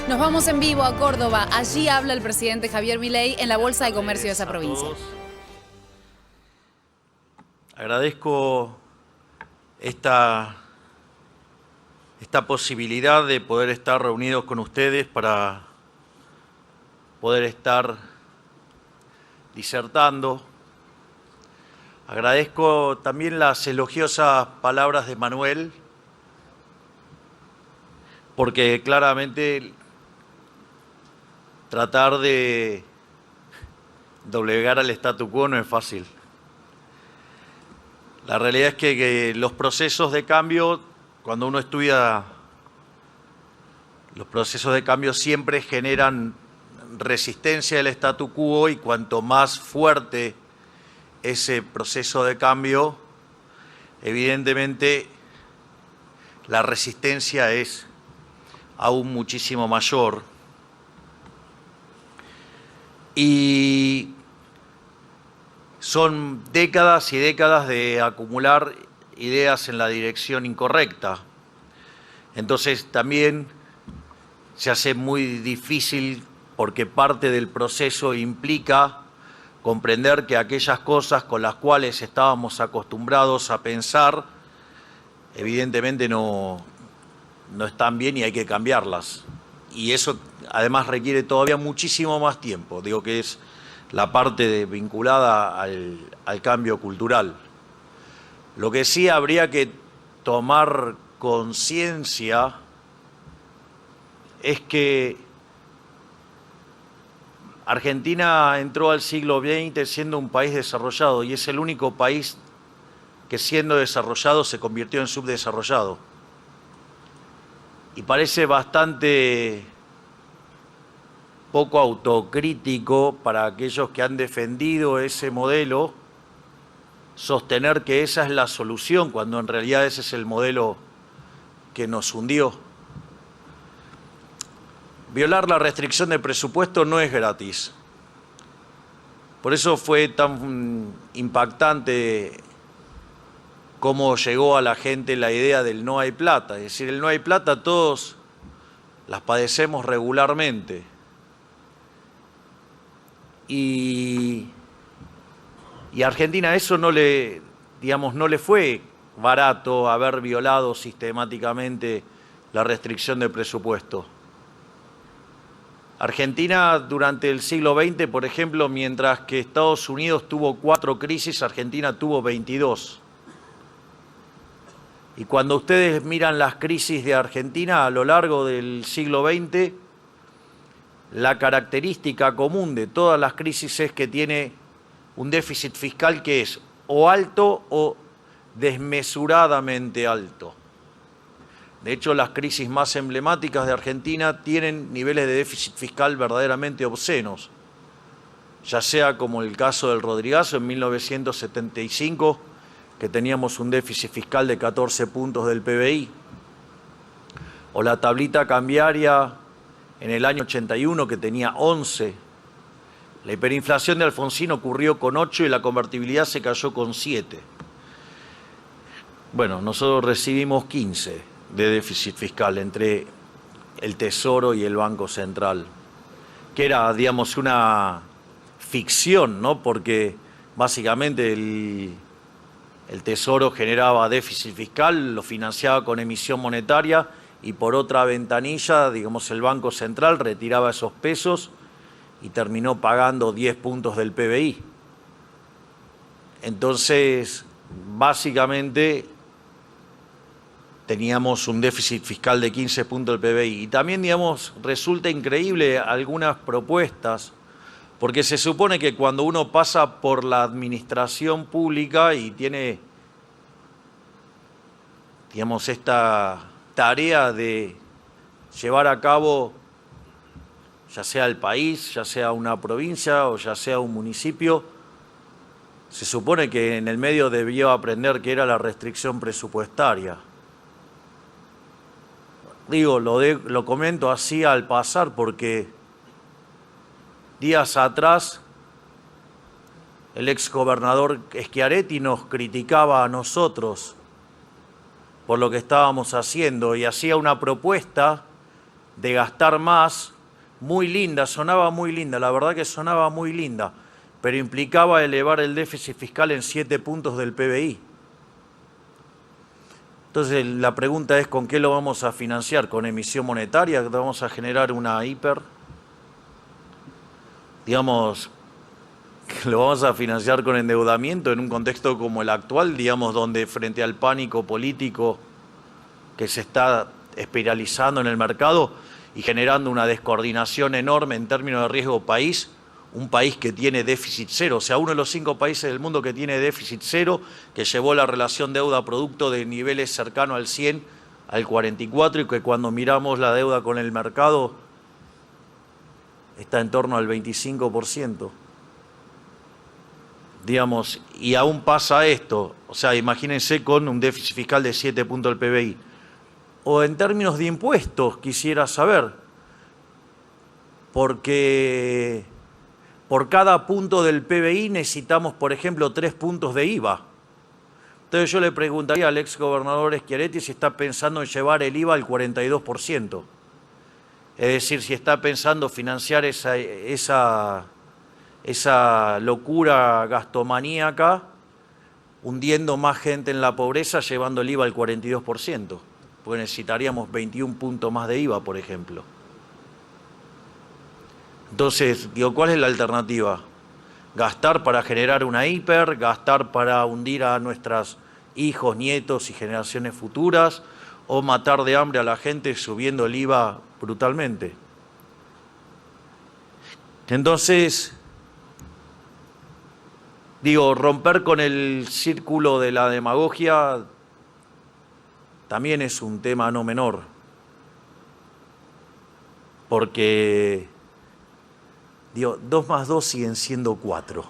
Nos vamos en vivo a Córdoba. Allí habla el presidente Javier Milei en la Bolsa de Comercio de esa provincia. Agradezco esta posibilidad de poder estar reunidos con ustedes para poder estar disertando. Agradezco también las elogiosas palabras de Manuel, porque claramente tratar de doblegar al statu quo no es fácil. La realidad es que los procesos de cambio, cuando uno estudia, los procesos de cambio siempre generan resistencia al statu quo, y cuanto más fuerte ese proceso de cambio, evidentemente la resistencia es aún muchísimo mayor. Y son décadas y décadas de acumular ideas en la dirección incorrecta. Entonces también se hace muy difícil, porque parte del proceso implica comprender que aquellas cosas con las cuales estábamos acostumbrados a pensar, evidentemente no están bien y hay que cambiarlas. Y eso además requiere todavía muchísimo más tiempo. Digo que es la parte vinculada al cambio cultural. Lo que sí habría que tomar conciencia es que Argentina entró al siglo XX siendo un país desarrollado, y es el único país que, siendo desarrollado, se convirtió en subdesarrollado. Y parece bastante poco autocrítico para aquellos que han defendido ese modelo sostener que esa es la solución, cuando en realidad ese es el modelo que nos hundió. Violar la restricción de presupuesto no es gratis. Por eso fue tan impactante cómo llegó a la gente la idea del no hay plata. Es decir, el no hay plata todos las padecemos regularmente. Y a Argentina eso no le fue barato, haber violado sistemáticamente la restricción de presupuesto. Argentina durante el siglo XX, por ejemplo, mientras que Estados Unidos tuvo 4 crisis, Argentina tuvo 22. Y cuando ustedes miran las crisis de Argentina a lo largo del siglo XX, la característica común de todas las crisis es que tiene un déficit fiscal que es o alto o desmesuradamente alto. De hecho, las crisis más emblemáticas de Argentina tienen niveles de déficit fiscal verdaderamente obscenos, ya sea como el caso del Rodrigazo en 1975, que teníamos un déficit fiscal de 14 puntos del PBI, o la tablita cambiaria en el año 81, que tenía 11. La hiperinflación de Alfonsín ocurrió con 8 y la convertibilidad se cayó con 7. Bueno, nosotros recibimos 15 de déficit fiscal entre el Tesoro y el Banco Central, que era, digamos, una ficción, ¿no? Porque básicamente el Tesoro generaba déficit fiscal, lo financiaba con emisión monetaria, y por otra ventanilla, digamos, el Banco Central retiraba esos pesos y terminó pagando 10 puntos del PBI. Entonces, básicamente, teníamos un déficit fiscal de 15 puntos del PBI. Y también, digamos, resulta increíble algunas propuestas, porque se supone que cuando uno pasa por la administración pública y tiene, digamos, esta tarea de llevar a cabo, ya sea el país, ya sea una provincia o ya sea un municipio, se supone que en el medio debió aprender qué era la restricción presupuestaria. Digo, lo comento así al pasar porque días atrás el exgobernador Schiaretti nos criticaba a nosotros por lo que estábamos haciendo y hacía una propuesta de gastar más, muy linda, sonaba muy linda, la verdad que sonaba muy linda, pero implicaba elevar el déficit fiscal en 7 puntos del PBI. Entonces la pregunta es, ¿con qué lo vamos a financiar? ¿Con emisión monetaria? ¿Vamos a generar una hiper? Digamos, ¿lo vamos a financiar con endeudamiento en un contexto como el actual, digamos, donde frente al pánico político que se está espiralizando en el mercado y generando una descoordinación enorme en términos de riesgo país, un país que tiene déficit cero, o sea, uno de los 5 países del mundo que tiene déficit cero, que llevó la relación deuda-producto de niveles cercanos al 100 al 44 y que cuando miramos la deuda con el mercado está en torno al 25%. Digamos, y aún pasa esto, o sea, imagínense con un déficit fiscal de 7 puntos del PBI. O en términos de impuestos, quisiera saber, porque por cada punto del PBI necesitamos, por ejemplo, 3 puntos de IVA. Entonces yo le preguntaría al exgobernador Schiaretti si está pensando en llevar el IVA al 42%. Es decir, si está pensando financiar esa locura gastomaníaca, hundiendo más gente en la pobreza, llevando el IVA al 42%. Porque necesitaríamos 21 puntos más de IVA, por ejemplo. Entonces, digo, ¿cuál es la alternativa? ¿Gastar para generar una hiper? ¿Gastar para hundir a nuestros hijos, nietos y generaciones futuras? ¿O matar de hambre a la gente subiendo el IVA brutalmente? Entonces, digo, romper con el círculo de la demagogia también es un tema no menor, porque, digo, 2 más 2 siguen siendo 4.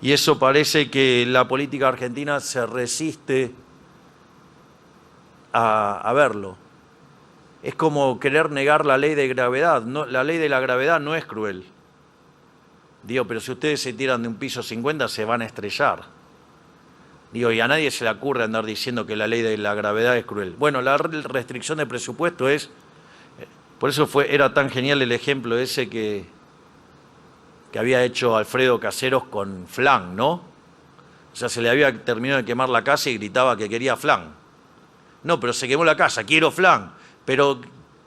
Y eso parece que la política argentina se resiste a verlo. Es como querer negar la ley de gravedad. No, la ley de la gravedad no es cruel. Digo, pero si ustedes se tiran de un piso 50 se van a estrellar. Digo, y a nadie se le ocurre andar diciendo que la ley de la gravedad es cruel. Bueno, la restricción de presupuesto es... Por eso era tan genial el ejemplo ese que había hecho Alfredo Caseros con flan, ¿no? O sea, se le había terminado de quemar la casa y gritaba que quería flan. No, pero se quemó la casa, quiero flan. Pero,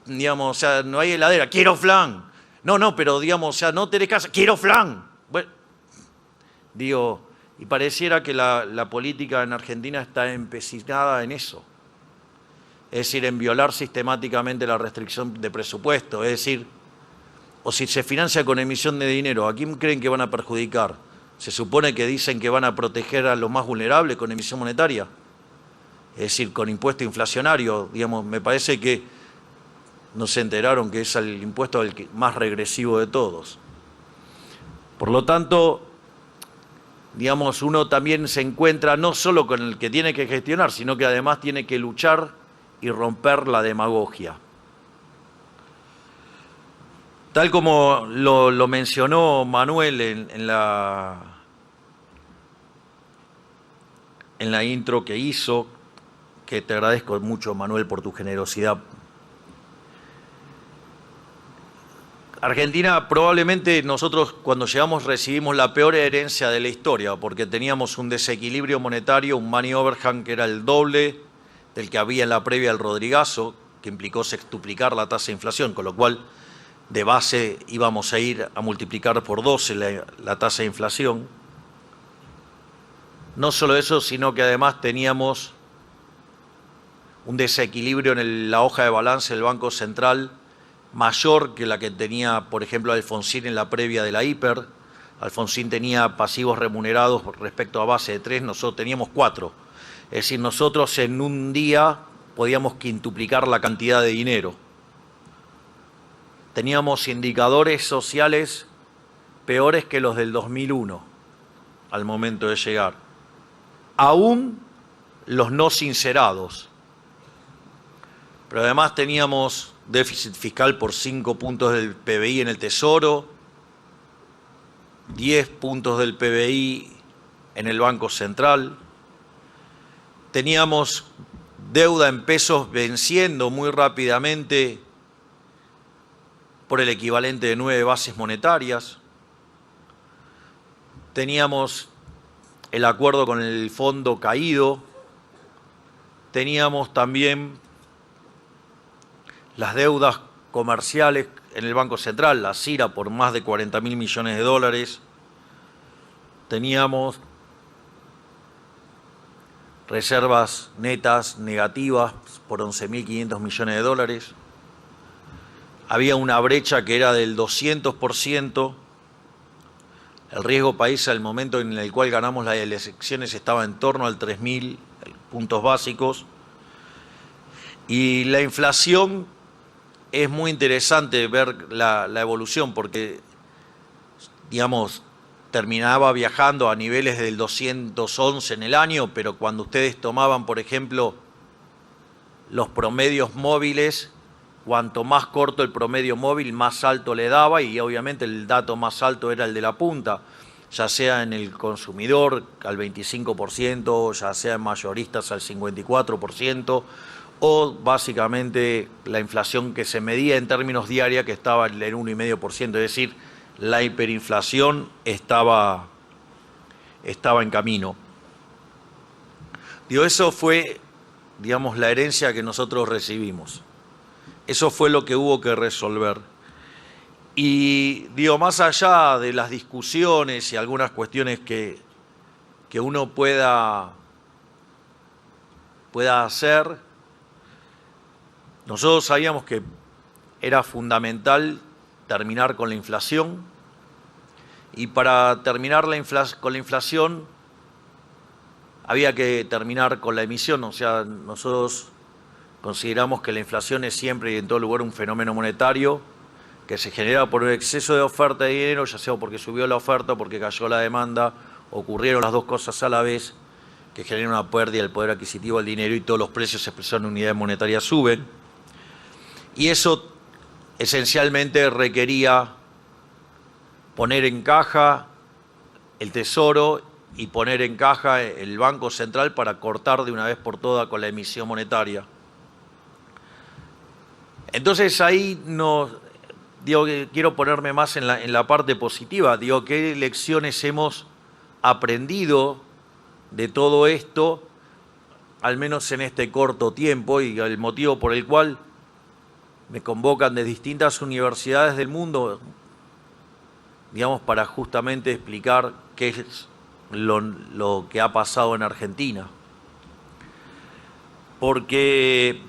digamos, o sea, no hay heladera, quiero flan. No, pero, digamos, o sea, no tenés casa, quiero flan. Bueno, digo, y pareciera que la política en Argentina está empecinada en eso. Es decir, en violar sistemáticamente la restricción de presupuesto. Es decir, o si se financia con emisión de dinero, ¿a quién creen que van a perjudicar? Se supone que dicen que van a proteger a los más vulnerables con emisión monetaria. Es decir, con impuesto inflacionario. Digamos, me parece que no se enteraron que es el impuesto más regresivo de todos. Por lo tanto, digamos, uno también se encuentra no solo con el que tiene que gestionar, sino que además tiene que luchar y romper la demagogia. Tal como lo mencionó Manuel en la intro que hizo, que te agradezco mucho, Manuel, por tu generosidad. Argentina, probablemente nosotros cuando llegamos recibimos la peor herencia de la historia, porque teníamos un desequilibrio monetario, un money overhang que era el doble del que había en la previa del Rodrigazo, que implicó sextuplicar la tasa de inflación, con lo cual de base íbamos a ir a multiplicar por 12 la tasa de inflación. No solo eso, sino que además teníamos un desequilibrio en la hoja de balance del Banco Central mayor que la que tenía, por ejemplo, Alfonsín en la previa de la hiper. Alfonsín tenía pasivos remunerados respecto a base de 3, nosotros teníamos 4. Es decir, nosotros en un día podíamos quintuplicar la cantidad de dinero. Teníamos indicadores sociales peores que los del 2001 al momento de llegar. Aún los no sincerados. Pero además teníamos déficit fiscal por 5 puntos del PBI en el Tesoro, 10 puntos del PBI en el Banco Central. Teníamos deuda en pesos venciendo muy rápidamente por el equivalente de 9 bases monetarias. Teníamos el acuerdo con el fondo caído. Teníamos también las deudas comerciales en el Banco Central, la CIRA, por más de 40.000 millones de dólares. Teníamos reservas netas negativas por 11.500 millones de dólares. Había una brecha que era del 200%. El riesgo país al momento en el cual ganamos las elecciones estaba en torno al 3.000 puntos básicos. Y la inflación, es muy interesante ver la evolución porque, digamos, terminaba viajando a niveles del 211 en el año, pero cuando ustedes tomaban, por ejemplo, los promedios móviles, cuanto más corto el promedio móvil, más alto le daba, y obviamente el dato más alto era el de la punta, ya sea en el consumidor al 25%, ya sea en mayoristas al 54%, o básicamente la inflación que se medía en términos diarios, que estaba en el 1,5%, es decir, la hiperinflación estaba en camino. Digo, eso fue, digamos, la herencia que nosotros recibimos. Eso fue lo que hubo que resolver. Y digo, más allá de las discusiones y algunas cuestiones que uno pueda hacer, nosotros sabíamos que era fundamental terminar con la inflación, y para terminar con la inflación había que terminar con la emisión. O sea, nosotros consideramos que la inflación es siempre y en todo lugar un fenómeno monetario que se genera por un exceso de oferta de dinero, ya sea porque subió la oferta, porque cayó la demanda, ocurrieron las dos cosas a la vez, que genera una pérdida del poder adquisitivo del dinero y todos los precios expresados en unidades monetarias suben. Y eso esencialmente requería poner en caja el Tesoro y poner en caja el Banco Central para cortar de una vez por todas con la emisión monetaria. Entonces ahí digo que quiero ponerme más en la parte positiva. Digo, ¿qué lecciones hemos aprendido de todo esto, al menos en este corto tiempo? Y el motivo por el cual me convocan de distintas universidades del mundo, digamos, para justamente explicar qué es lo que ha pasado en Argentina. Porque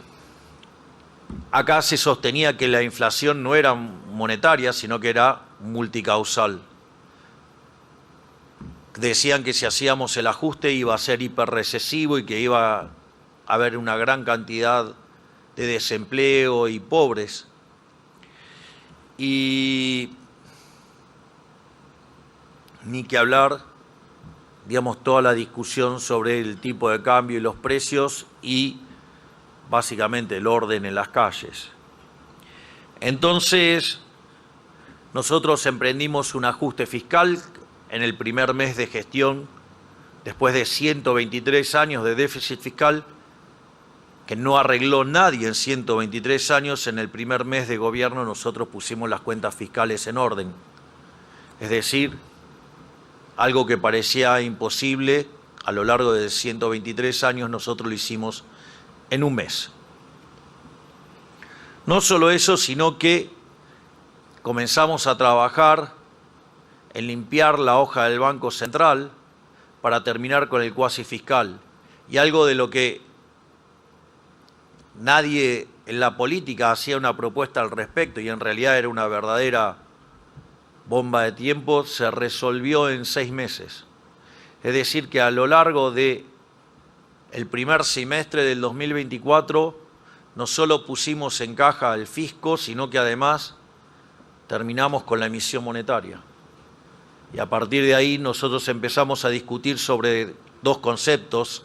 acá se sostenía que la inflación no era monetaria, sino que era multicausal. Decían que si hacíamos el ajuste iba a ser hiperrecesivo y que iba a haber una gran cantidad de desempleo y pobres. Y ni que hablar, digamos, toda la discusión sobre el tipo de cambio y los precios y básicamente el orden en las calles. Entonces, nosotros emprendimos un ajuste fiscal en el primer mes de gestión, después de 123 años de déficit fiscal, que no arregló nadie en 123 años. En el primer mes de gobierno nosotros pusimos las cuentas fiscales en orden. Es decir, algo que parecía imposible a lo largo de 123 años, nosotros lo hicimos en un mes. No solo eso, sino que comenzamos a trabajar en limpiar la hoja del Banco Central para terminar con el cuasi fiscal. Y algo de lo que nadie en la política hacía una propuesta al respecto, y en realidad era una verdadera bomba de tiempo, se resolvió en 6 meses. Es decir, que a lo largo del primer semestre del 2024 no solo pusimos en caja al fisco, sino que además terminamos con la emisión monetaria. Y a partir de ahí nosotros empezamos a discutir sobre dos conceptos,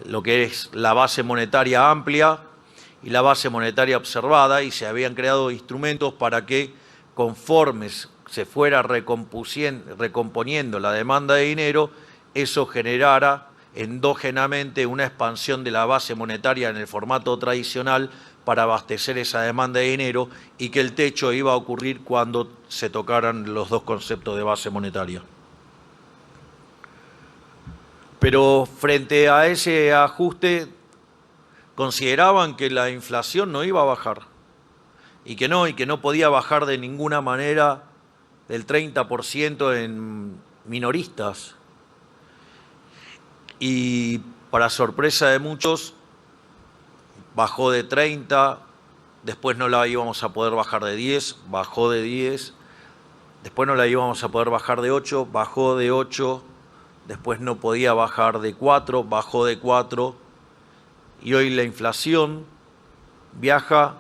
lo que es la base monetaria amplia y la base monetaria observada, y se habían creado instrumentos para que, conforme se fuera recomponiendo la demanda de dinero, eso generara endógenamente una expansión de la base monetaria en el formato tradicional para abastecer esa demanda de dinero y que el techo iba a ocurrir cuando se tocaran los dos conceptos de base monetaria. Pero frente a ese ajuste, consideraban que la inflación no iba a bajar y que no podía bajar de ninguna manera del 30% en minoristas. Y para sorpresa de muchos, bajó de 30, después no la íbamos a poder bajar de 10, bajó de 10, después no la íbamos a poder bajar de 8, bajó de 8, después no podía bajar de 4, bajó de 4, y hoy la inflación viaja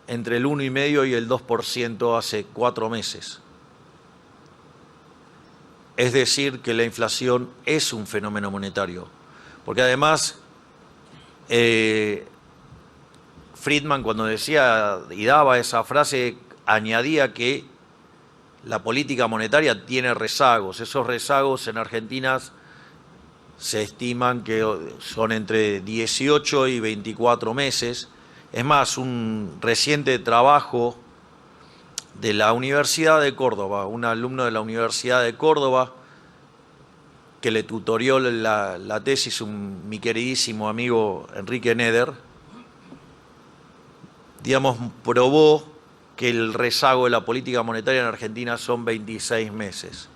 entre el 1,5% y el 2% hace 4 meses. Es decir, que la inflación es un fenómeno monetario, porque además Friedman, cuando decía y daba esa frase, añadía que la política monetaria tiene rezagos. Esos rezagos en Argentina se estiman que son entre 18 y 24 meses. Es más, un reciente trabajo de la Universidad de Córdoba, un alumno de la Universidad de Córdoba que le tutorió la tesis mi queridísimo amigo Enrique Neder, digamos, probó que el rezago de la política monetaria en Argentina son 26 meses.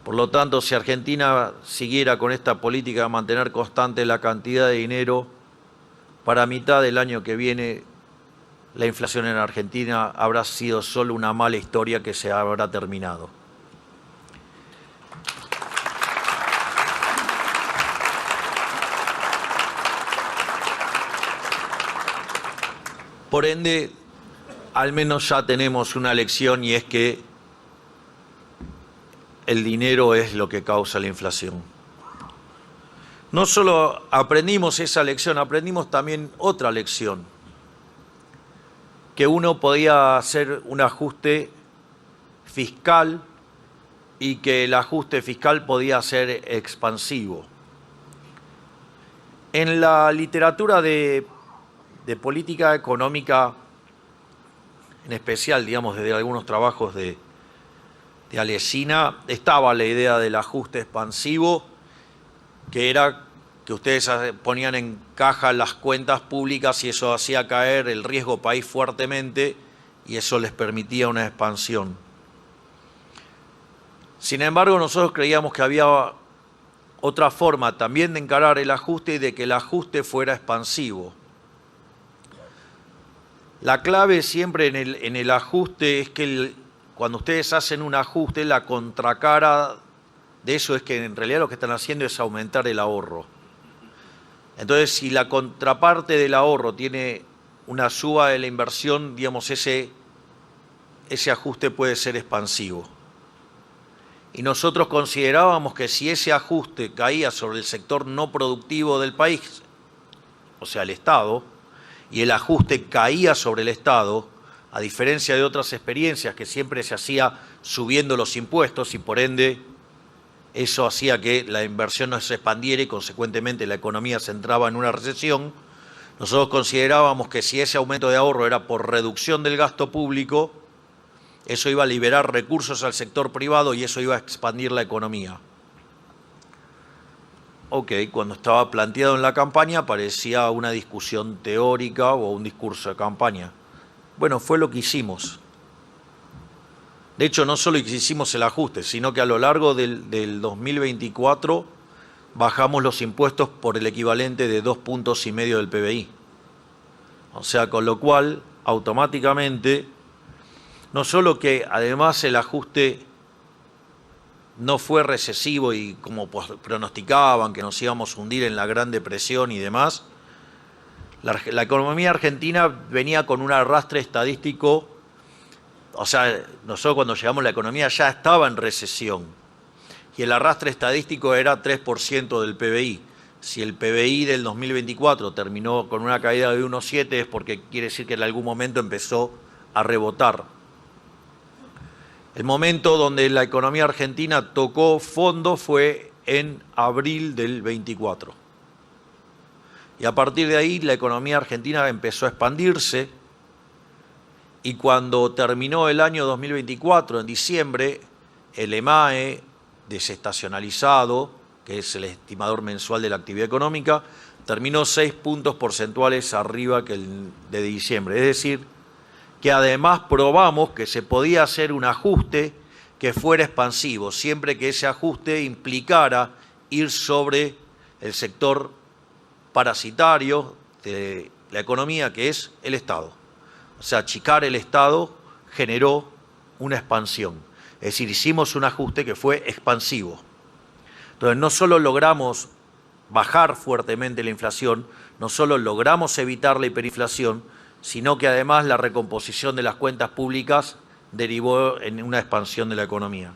Por lo tanto, si Argentina siguiera con esta política de mantener constante la cantidad de dinero, para mitad del año que viene, la inflación en Argentina habrá sido solo una mala historia que se habrá terminado. Por ende, al menos ya tenemos una lección, y es que el dinero es lo que causa la inflación. No solo aprendimos esa lección, aprendimos también otra lección, que uno podía hacer un ajuste fiscal y que el ajuste fiscal podía ser expansivo. En la literatura de política económica, en especial, digamos, desde algunos trabajos de Alesina, estaba la idea del ajuste expansivo, que era que ustedes ponían en caja las cuentas públicas y eso hacía caer el riesgo país fuertemente y eso les permitía una expansión. Sin embargo, nosotros creíamos que había otra forma también de encarar el ajuste y de que el ajuste fuera expansivo. La clave siempre en el ajuste es que cuando ustedes hacen un ajuste, la contracara de eso es que en realidad lo que están haciendo es aumentar el ahorro. Entonces, si la contraparte del ahorro tiene una suba de la inversión, digamos, ese ajuste puede ser expansivo. Y nosotros considerábamos que si ese ajuste caía sobre el sector no productivo del país, o sea, el Estado, y el ajuste caía sobre el Estado, a diferencia de otras experiencias que siempre se hacía subiendo los impuestos y por ende eso hacía que la inversión no se expandiera y consecuentemente la economía se entraba en una recesión, nosotros considerábamos que si ese aumento de ahorro era por reducción del gasto público, eso iba a liberar recursos al sector privado y eso iba a expandir la economía. Ok, cuando estaba planteado en la campaña parecía una discusión teórica o un discurso de campaña. Bueno, fue lo que hicimos. De hecho, no solo hicimos el ajuste, sino que a lo largo del 2024 bajamos los impuestos por el equivalente de 2,5 puntos del PBI. O sea, con lo cual, automáticamente, no solo que además el ajuste no fue recesivo y como pronosticaban que nos íbamos a hundir en la Gran Depresión y demás, la economía argentina venía con un arrastre estadístico, o sea, nosotros cuando llegamos la economía ya estaba en recesión y el arrastre estadístico era 3% del PBI. Si el PBI del 2024 terminó con una caída de 1,7 es porque quiere decir que en algún momento empezó a rebotar. El momento donde la economía argentina tocó fondo fue en abril del 24. Y a partir de ahí la economía argentina empezó a expandirse y cuando terminó el año 2024, en diciembre, el EMAE desestacionalizado, que es el estimador mensual de la actividad económica, terminó 6 puntos porcentuales arriba que el de diciembre. Es decir, que además probamos que se podía hacer un ajuste que fuera expansivo, siempre que ese ajuste implicara ir sobre el sector parasitario de la economía, que es el Estado. O sea, achicar el Estado generó una expansión. Es decir, hicimos un ajuste que fue expansivo. Entonces, no solo logramos bajar fuertemente la inflación, no solo logramos evitar la hiperinflación, sino que además la recomposición de las cuentas públicas derivó en una expansión de la economía.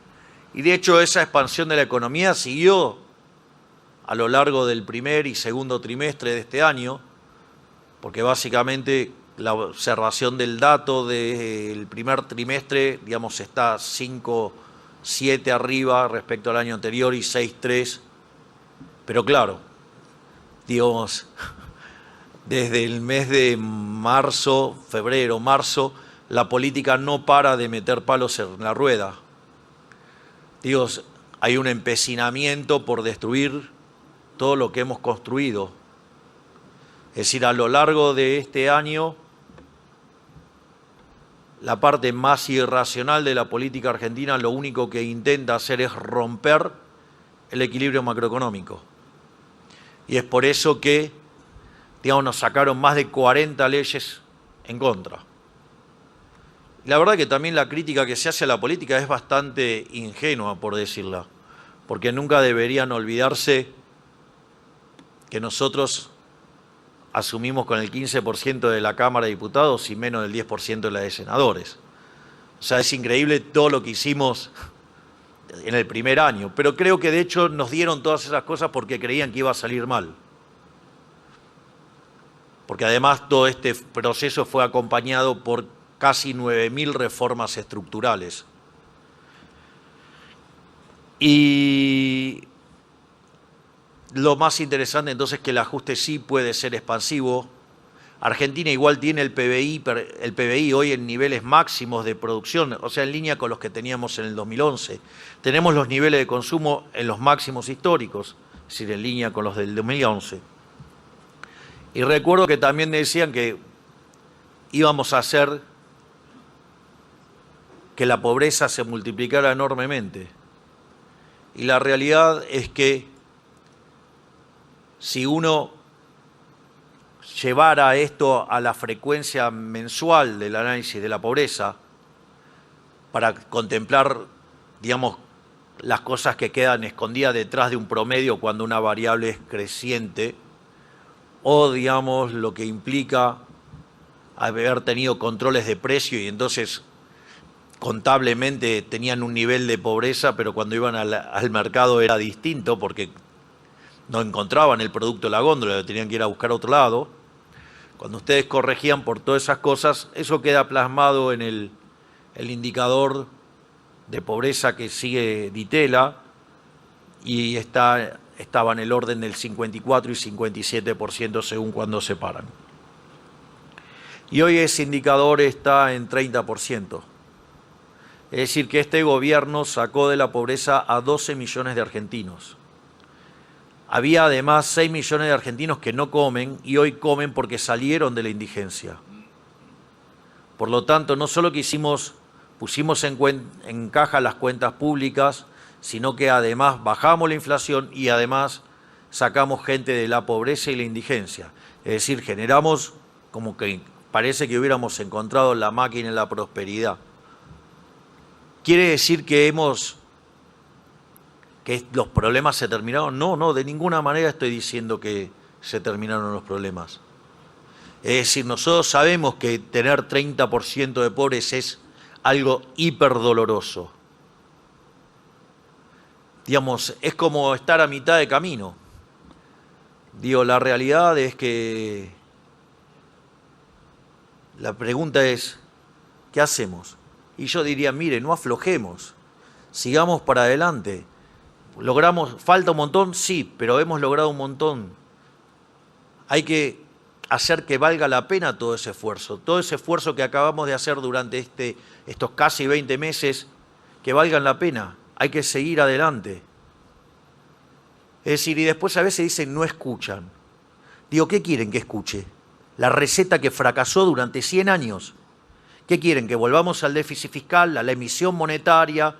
Y de hecho, esa expansión de la economía siguió a lo largo del primer y segundo trimestre de este año, porque básicamente la observación del dato del primer trimestre, digamos, está 5,7 arriba respecto al año anterior y 6,3. Pero claro, digamos, desde el mes de marzo, febrero, marzo, la política no para de meter palos en la rueda. Digo, hay un empecinamiento por destruir todo lo que hemos construido. Es decir, a lo largo de este año, la parte más irracional de la política argentina lo único que intenta hacer es romper el equilibrio macroeconómico. Y es por eso que, digamos, nos sacaron más de 40 leyes en contra. La verdad que también la crítica que se hace a la política es bastante ingenua, por decirla, porque nunca deberían olvidarse que nosotros asumimos con el 15% de la Cámara de Diputados y menos del 10% de la de senadores. O sea, es increíble todo lo que hicimos en el primer año, pero creo que de hecho nos dieron todas esas cosas porque creían que iba a salir mal. Porque además todo este proceso fue acompañado por casi 9.000 reformas estructurales. Y lo más interesante entonces es que el ajuste sí puede ser expansivo. Argentina igual tiene el PBI hoy en niveles máximos de producción, o sea, en línea con los que teníamos en el 2011. Tenemos los niveles de consumo en los máximos históricos, es decir, en línea con los del 2011. Y recuerdo que también decían que íbamos a hacer que la pobreza se multiplicara enormemente. Y la realidad es que si uno llevara esto a la frecuencia mensual del análisis de la pobreza, para contemplar, digamos, las cosas que quedan escondidas detrás de un promedio cuando una variable es creciente, o, digamos, lo que implica haber tenido controles de precio y entonces contablemente tenían un nivel de pobreza, pero cuando iban al mercado era distinto porque no encontraban el producto en la góndola, lo tenían que ir a buscar a otro lado. Cuando ustedes corregían por todas esas cosas, eso queda plasmado en el indicador de pobreza que sigue Di Tella y estaba en el orden del 54 y 57% según cuando se paran. Y hoy ese indicador está en 30%. Es decir, que este gobierno sacó de la pobreza a 12 millones de argentinos. Había además 6 millones de argentinos que no comen y hoy comen porque salieron de la indigencia. Por lo tanto, no solo que pusimos en caja las cuentas públicas, sino que además bajamos la inflación y además sacamos gente de la pobreza y la indigencia. Es decir, generamos como que parece que hubiéramos encontrado la máquina de la prosperidad. ¿Quiere decir que los problemas se terminaron? No, de ninguna manera estoy diciendo que se terminaron los problemas. Es decir, nosotros sabemos que tener 30% de pobres es algo hiperdoloroso. Digamos, es como estar a mitad de camino. Digo, la realidad es que la pregunta es, ¿qué hacemos? Y yo diría, mire, no aflojemos, sigamos para adelante. ¿Falta un montón? Sí, pero hemos logrado un montón. hay que hacer que valga la pena todo ese esfuerzo que acabamos de hacer durante estos casi 20 meses, que valgan la pena, hay que seguir adelante. Es decir, y después a veces dicen no escuchan. Digo, ¿qué quieren que escuche? La receta que fracasó durante 100 años. ¿Qué quieren? ¿Que volvamos al déficit fiscal, a la emisión monetaria,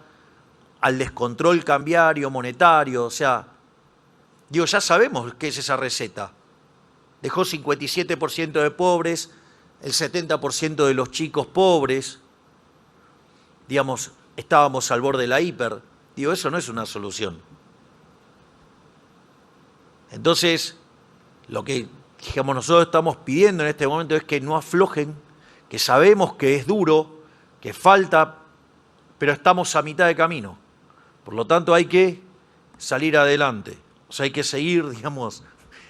al descontrol cambiario monetario? O sea, digo, ya sabemos qué es esa receta. Dejó 57% de pobres, el 70% de los chicos pobres. Digamos, estábamos al borde de la hiper. Digo, eso no es una solución. Entonces, lo que digamos, nosotros estamos pidiendo en este momento es que no aflojen, que sabemos que es duro, que falta, pero estamos a mitad de camino. Por lo tanto, hay que salir adelante. O sea, hay que seguir, digamos,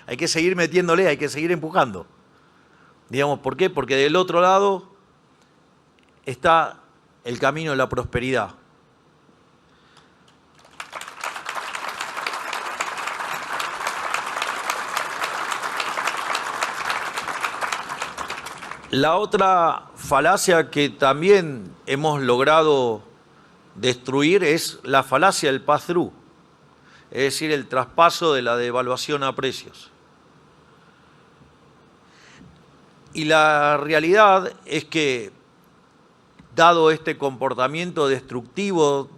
hay que seguir metiéndole, hay que seguir empujando. Digamos, ¿por qué? Porque del otro lado está el camino de la prosperidad. La otra falacia que también hemos logrado destruir es la falacia del pass-through, es decir, el traspaso de la devaluación a precios. Y la realidad es que, dado este comportamiento destructivo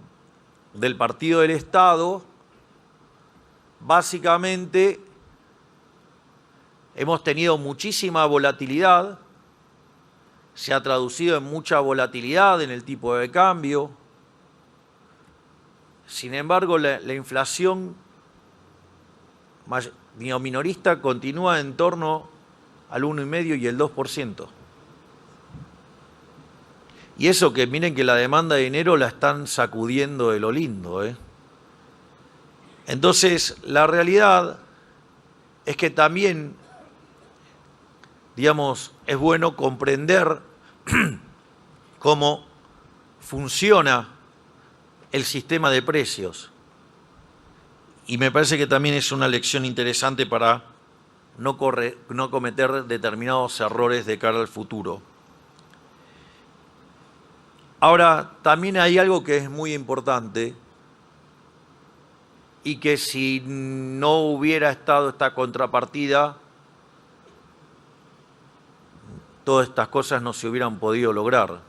del partido del Estado, básicamente hemos tenido muchísima volatilidad, se ha traducido en mucha volatilidad en el tipo de cambio. Sin embargo, la inflación minorista continúa en torno al 1,5% y el 2%. Y eso que miren que la demanda de dinero la están sacudiendo de lo lindo, ¿eh? Entonces, la realidad es que también, digamos, es bueno comprender cómo funciona el sistema de precios. Y me parece que también es una lección interesante para no cometer determinados errores de cara al futuro. Ahora, también hay algo que es muy importante y que si no hubiera estado esta contrapartida, todas estas cosas no se hubieran podido lograr.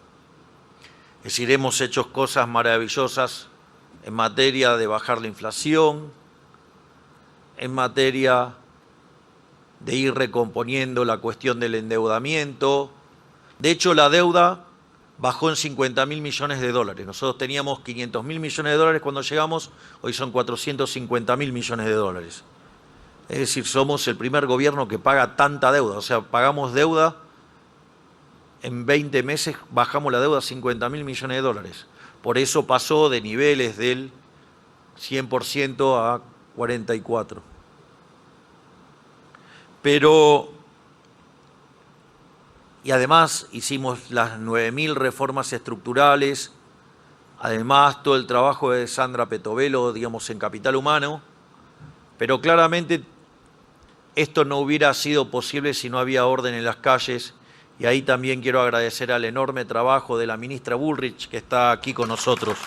Es decir, hemos hecho cosas maravillosas en materia de bajar la inflación, en materia de ir recomponiendo la cuestión del endeudamiento. De hecho, la deuda bajó en 50.000 millones de dólares. Nosotros teníamos 500.000 millones de dólares cuando llegamos, hoy son 450.000 millones de dólares. Es decir, somos el primer gobierno que paga tanta deuda, o sea, pagamos deuda. En 20 meses bajamos la deuda a 50.000 millones de dólares. Por eso pasó de niveles del 100% a 44%. Y además hicimos las 9.000 reformas estructurales, además todo el trabajo de Sandra Petovelo, digamos, en Capital Humano, pero claramente esto no hubiera sido posible si no había orden en las calles. Y ahí también quiero agradecer al enorme trabajo de la ministra Bullrich, que está aquí con nosotros.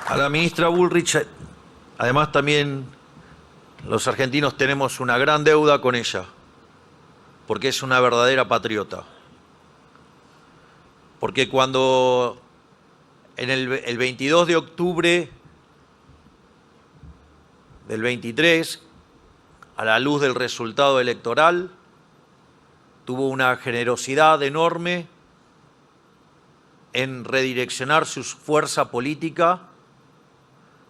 A la ministra Bullrich, además también los argentinos tenemos una gran deuda con ella, porque es una verdadera patriota. Porque cuando en el 22 de octubre del 23, a la luz del resultado electoral, tuvo una generosidad enorme en redireccionar su fuerza política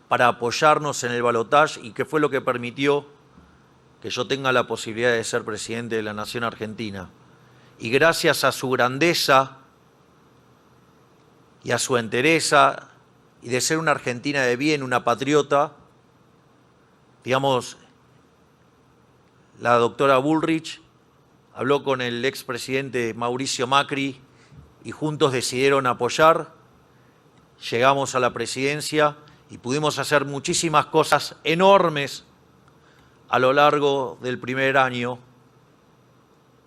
para apoyarnos en el balotaje y que fue lo que permitió que yo tenga la posibilidad de ser presidente de la Nación Argentina. Y gracias a su grandeza y a su entereza y de ser una argentina de bien, una patriota, digamos, la doctora Bullrich habló con el expresidente Mauricio Macri y juntos decidieron apoyar llegamos a la presidencia y pudimos hacer muchísimas cosas enormes a lo largo del primer año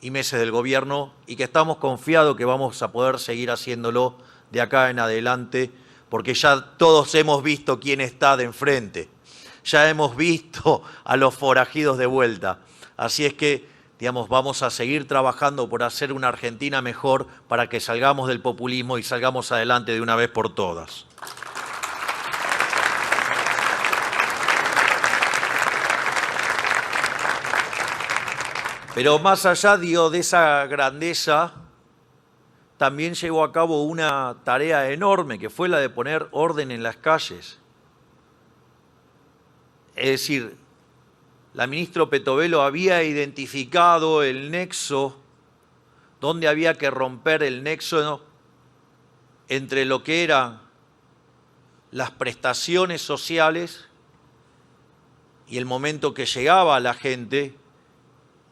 y meses del gobierno, y que estamos confiados que vamos a poder seguir haciéndolo de acá en adelante, porque ya todos hemos visto quién está de enfrente, ya hemos visto a los forajidos de vuelta. Así es que, digamos, vamos a seguir trabajando por hacer una Argentina mejor para que salgamos del populismo y salgamos adelante de una vez por todas. Pero más allá, digo, de esa grandeza, también llevó a cabo una tarea enorme, que fue la de poner orden en las calles. Es decir, la ministra Petovelo había identificado el nexo, donde había que romper el nexo entre lo que eran las prestaciones sociales y el momento que llegaba a la gente,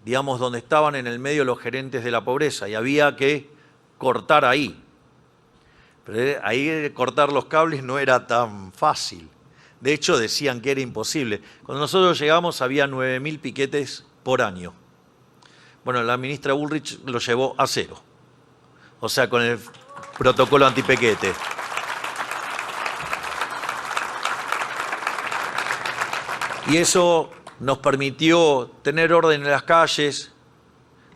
digamos, donde estaban en el medio los gerentes de la pobreza, y había que cortar ahí. Pero ahí cortar los cables no era tan fácil. De hecho, decían que era imposible. Cuando nosotros llegamos había 9.000 piquetes por año. Bueno, la ministra Bullrich lo llevó a 0. O sea, con el protocolo antipiquete. Y eso nos permitió tener orden en las calles,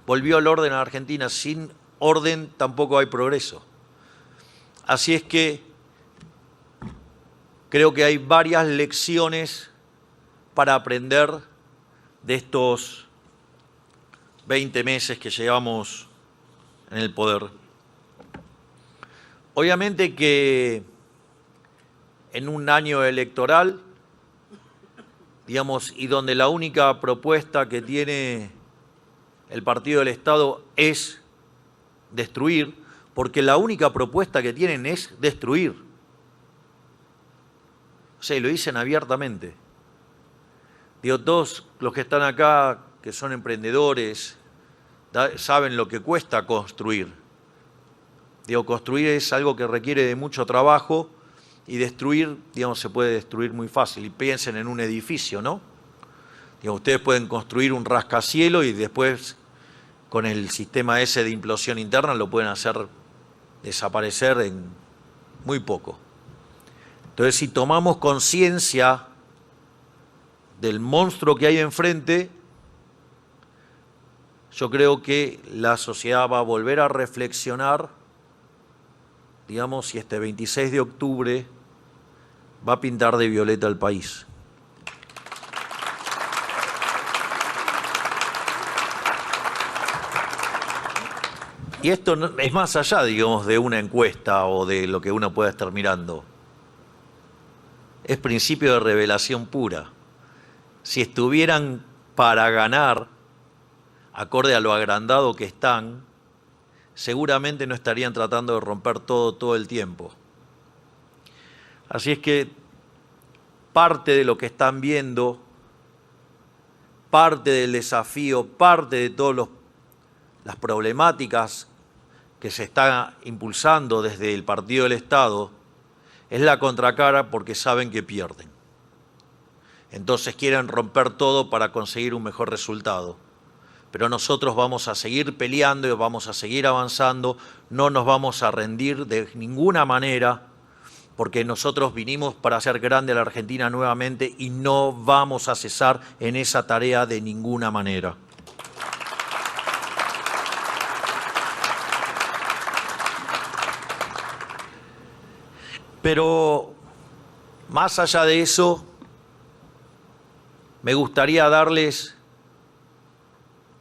volvió el orden a la Argentina. Sin orden tampoco hay progreso. Así es que creo que hay varias lecciones para aprender de estos 20 meses que llevamos en el poder. Obviamente que en un año electoral, digamos, y donde la única propuesta que tiene el Partido del Estado es destruir, porque la única propuesta que tienen es destruir. O sea, y lo dicen abiertamente. Digo, todos los que están acá, que son emprendedores, saben lo que cuesta construir. Digo, construir es algo que requiere de mucho trabajo, y destruir, digamos, se puede destruir muy fácil. Y piensen en un edificio, ¿no? Digo, ustedes pueden construir un rascacielos y después, con el sistema ese de implosión interna, lo pueden hacer desaparecer en muy poco. Entonces, si tomamos conciencia del monstruo que hay enfrente, yo creo que la sociedad va a volver a reflexionar, digamos, si este 26 de octubre va a pintar de violeta el país. Y esto no, es más allá, digamos, de una encuesta o de lo que uno pueda estar mirando. Es principio de revelación pura. Si estuvieran para ganar, acorde a lo agrandado que están, seguramente no estarían tratando de romper todo el tiempo. Así es que parte de lo que están viendo, parte del desafío, parte de todas las problemáticas que se están impulsando desde el Partido del Estado, es la contracara, porque saben que pierden. Entonces quieren romper todo para conseguir un mejor resultado. Pero nosotros vamos a seguir peleando y vamos a seguir avanzando, no nos vamos a rendir de ninguna manera, porque nosotros vinimos para hacer grande a la Argentina nuevamente y no vamos a cesar en esa tarea de ninguna manera. Pero más allá de eso, me gustaría darles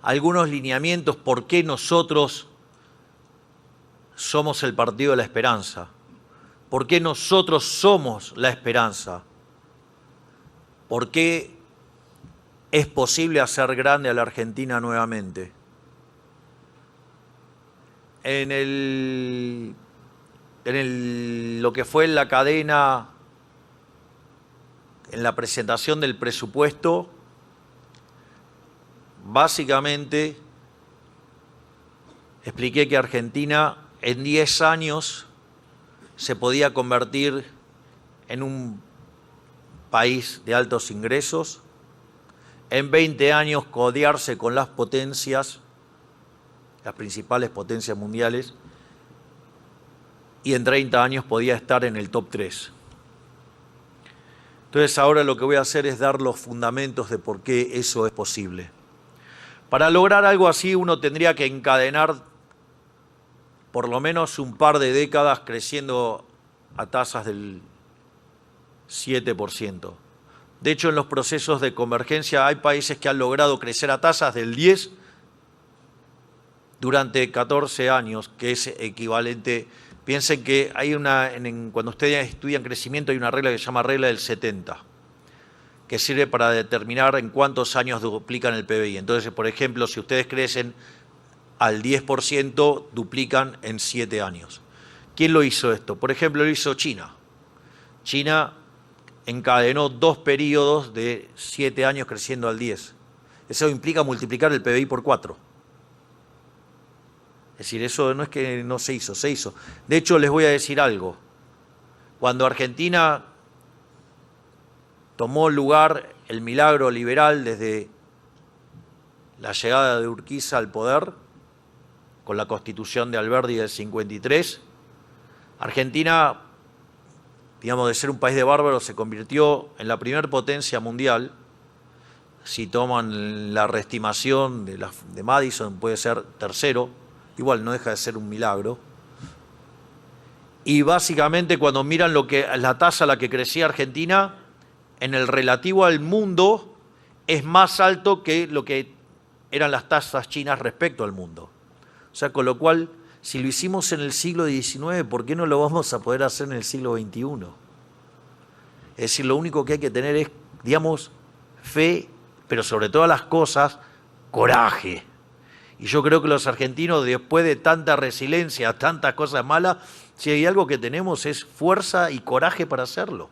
algunos lineamientos por qué nosotros somos el Partido de la Esperanza, por qué nosotros somos la esperanza, por qué es posible hacer grande a la Argentina nuevamente. Lo que fue la cadena, en la presentación del presupuesto, básicamente expliqué que Argentina en 10 años se podía convertir en un país de altos ingresos, en 20 años codearse con las potencias, las principales potencias mundiales, y en 30 años podía estar en el top 3. Entonces ahora lo que voy a hacer es dar los fundamentos de por qué eso es posible. Para lograr algo así uno tendría que encadenar por lo menos un par de décadas creciendo a tasas del 7%. De hecho, en los procesos de convergencia hay países que han logrado crecer a tasas del 10% durante 14 años, que es equivalente. Piensen que hay cuando ustedes estudian crecimiento hay una regla que se llama regla del 70, que sirve para determinar en cuántos años duplican el PBI. Entonces, por ejemplo, si ustedes crecen al 10%, duplican en 7 años. ¿Quién lo hizo esto? Por ejemplo, lo hizo China. China encadenó 2 periodos de 7 años creciendo al 10%. Eso implica multiplicar el PBI por 4. Es decir, eso no es que no se hizo, se hizo. De hecho, les voy a decir algo. Cuando Argentina tomó lugar el milagro liberal desde la llegada de Urquiza al poder, con la Constitución de Alberdi del 53, Argentina, digamos, de ser un país de bárbaros, se convirtió en la primer potencia mundial. Si toman la reestimación de Madison, puede ser tercero. Igual no deja de ser un milagro. Y básicamente cuando miran la tasa a la que crecía Argentina, en el relativo al mundo, es más alto que lo que eran las tasas chinas respecto al mundo. O sea, con lo cual, si lo hicimos en el siglo XIX, ¿por qué no lo vamos a poder hacer en el siglo XXI? Es decir, lo único que hay que tener es, digamos, fe, pero sobre todas las cosas, coraje. Y yo creo que los argentinos, después de tanta resiliencia, tantas cosas malas, si hay algo que tenemos es fuerza y coraje para hacerlo.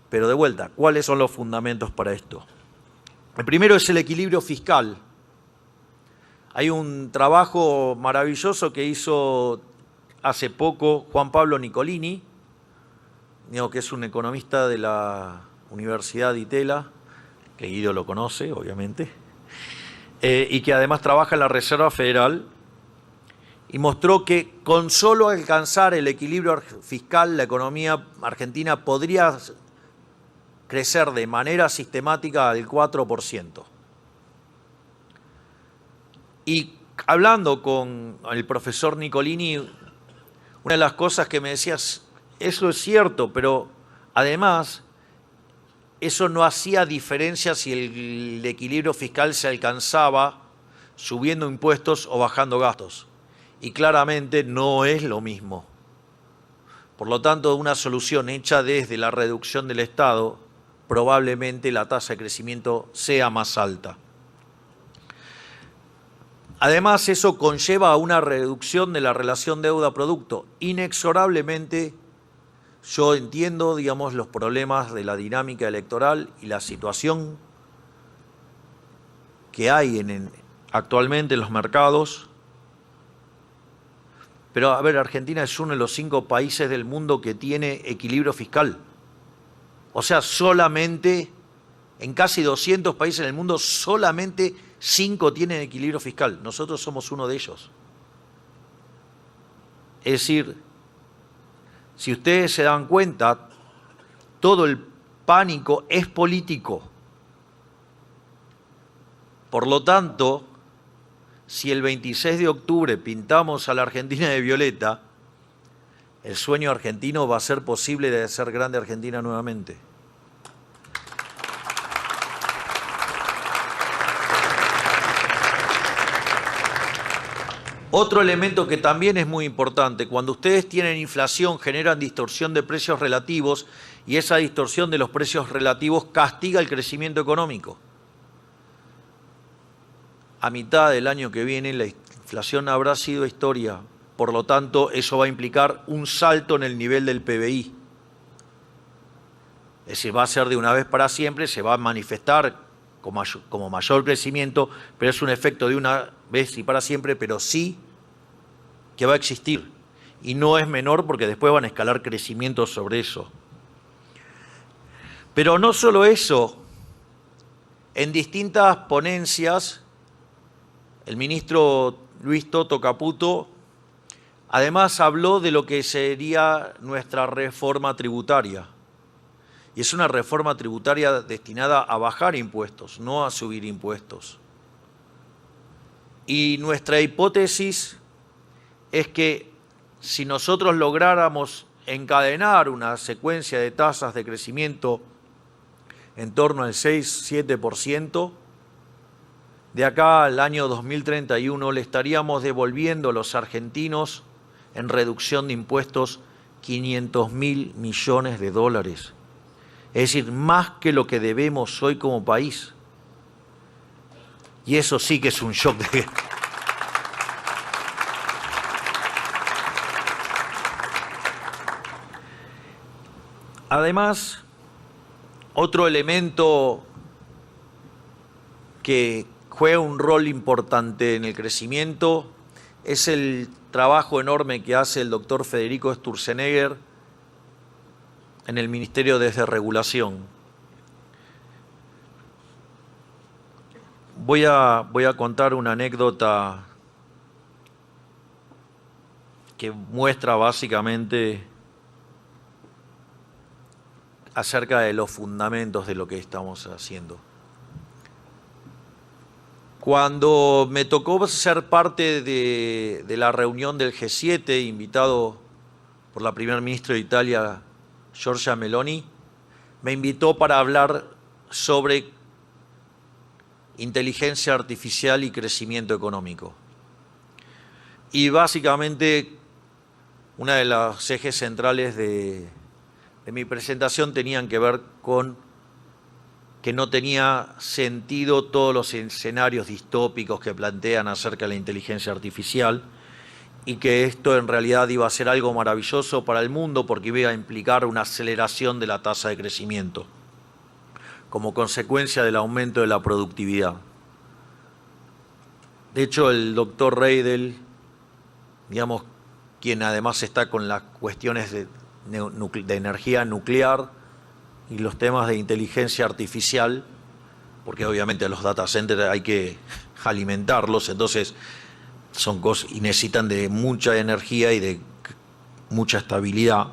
Pero de vuelta, ¿cuáles son los fundamentos para esto? El primero es el equilibrio fiscal. Hay un trabajo maravilloso que hizo hace poco Juan Pablo Nicolini, que es un economista de la Universidad de Itela, que Guido lo conoce, obviamente, y que además trabaja en la Reserva Federal, y mostró que con solo alcanzar el equilibrio fiscal, la economía argentina podría crecer de manera sistemática al 4%. Y hablando con el profesor Nicolini, una de las cosas que me decías, eso es cierto, pero además eso no hacía diferencia si el equilibrio fiscal se alcanzaba subiendo impuestos o bajando gastos. Y claramente no es lo mismo. Por lo tanto, una solución hecha desde la reducción del Estado, probablemente la tasa de crecimiento sea más alta. Además, eso conlleva a una reducción de la relación deuda-producto. Inexorablemente, yo entiendo, digamos, los problemas de la dinámica electoral y la situación que hay actualmente en los mercados. Pero, a ver, Argentina es uno de los 5 países del mundo que tiene equilibrio fiscal. O sea, solamente, en casi 200 países del mundo, solamente 5 tienen equilibrio fiscal. Nosotros somos uno de ellos. Es decir, si ustedes se dan cuenta, todo el pánico es político. Por lo tanto, si el 26 de octubre pintamos a la Argentina de violeta, el sueño argentino va a ser posible de ser grande Argentina nuevamente. Otro elemento que también es muy importante, cuando ustedes tienen inflación generan distorsión de precios relativos y esa distorsión de los precios relativos castiga el crecimiento económico. A mitad del año que viene la inflación habrá sido historia, por lo tanto eso va a implicar un salto en el nivel del PBI. Es decir, va a ser de una vez para siempre, se va a manifestar como mayor crecimiento, pero es un efecto de una vez y para siempre, pero sí que va a existir. y no es menor porque después van a escalar crecimientos sobre eso. Pero no solo eso, en distintas ponencias, el ministro Luis Toto Caputo además habló de lo que sería nuestra reforma tributaria. Y es una reforma tributaria destinada a bajar impuestos, no a subir impuestos. Y nuestra hipótesis es que si nosotros lográramos encadenar una secuencia de tasas de crecimiento en torno al 6-7%, de acá al año 2031 le estaríamos devolviendo a los argentinos en reducción de impuestos 500.000 millones de dólares. Es decir, más que lo que debemos hoy como país. Y eso sí que es un shock de... Además, otro elemento que juega un rol importante en el crecimiento es el trabajo enorme que hace el doctor Federico Sturzenegger en el Ministerio de Desregulación. Voy a contar una anécdota que muestra básicamente acerca de los fundamentos de lo que estamos haciendo. Cuando me tocó ser parte de la reunión del G7, invitado por la primera ministra de Italia, Giorgia Meloni, me invitó para hablar sobre inteligencia artificial y crecimiento económico. Y básicamente, una de los ejes centrales de mi presentación tenían que ver con que no tenía sentido todos los escenarios distópicos que plantean acerca de la inteligencia artificial y que esto en realidad iba a ser algo maravilloso para el mundo porque iba a implicar una aceleración de la tasa de crecimiento como consecuencia del aumento de la productividad. De hecho, el doctor Reidel, digamos, quien además está con las cuestiones de energía nuclear y los temas de inteligencia artificial, porque obviamente los data centers hay que alimentarlos, entonces son cosas y necesitan de mucha energía y de mucha estabilidad.